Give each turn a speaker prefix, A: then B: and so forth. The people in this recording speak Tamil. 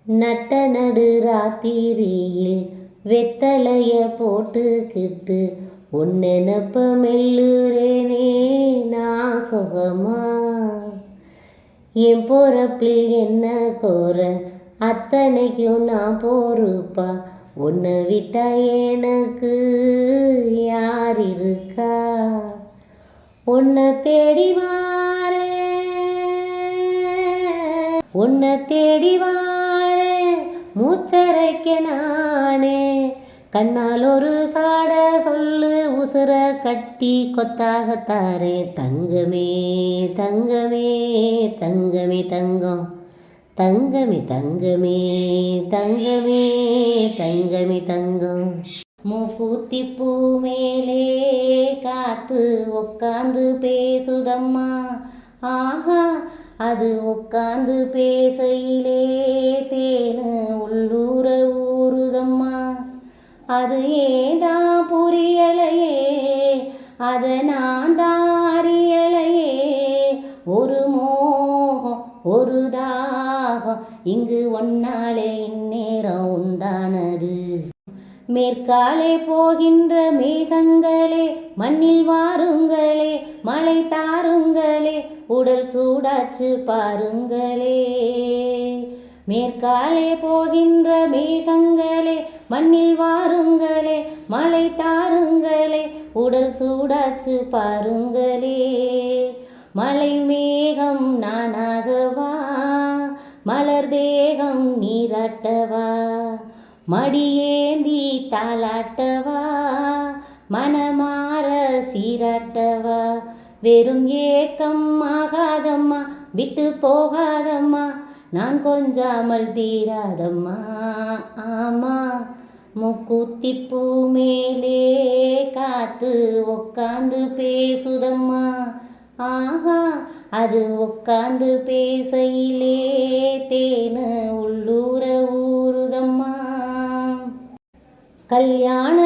A: நட்ட நடு ராத்திரியில் வெத்தலைய போட்டுக்கிட்டு உன்னெனப்ப மெல்லுறேனே நான் சுகமா. என் பொறப்பில் என்ன கோர அத்தனைக்கும் நான் பொறுப்பா. உன்னை விட்டா எனக்கு யார் இருக்கா. உன்னை தேடி வாரேன் மூச்சரைக்க நானே. கண்ணால் ஒரு சாட சொல்லு உசுர கட்டி கொத்தாகத்தாரே. தங்கமே தங்கமே தங்கமே தங்கம் தங்கமே தங்கமே தங்கமே தங்கமே தங்கம். மூக்குத்தி பூ மேலே காத்து உக்காந்து பேசுதம்மா. ஆஹா அது உக்காந்து பேசையிலே தேனு உள்ளூர ஊறுதம்மா. அது ஏதா புரியலையே அத நான் தாரியலையே. ஒரு மோகம் ஒரு தாகம் இங்கு ஒன்னாலே இந்நேரம் உண்டானது. மேற்காலே போகின்ற மேகங்களே மண்ணில் வாருங்களே. மழை தாருங்களே உடல் சூடாச்சு பாருங்களே. மேற்காலே போகின்ற மேகங்களே மண்ணில் வாருங்களே. மழை தாருங்களே உடல் சூடாச்சு பாருங்களே. மலை மேகம் நானாகவா மலர் தேகம் நீராட்டவா. மடியேந்தி தாலாட்டவா மனமாற சீராட்டவா. வெறும் ஏக்கம் ஆகாதம்மா விட்டு போகாதம்மா. நான் கொஞ்சாமல் தீராதம்மா. ஆமா மூக்குத்தி பூ மேலே காத்து உக்காந்து பேசுதம்மா. ஆஹா அது உக்காந்து பேசையிலே தேனு உள்ளூர ஊறுதம்மா. கல்யாண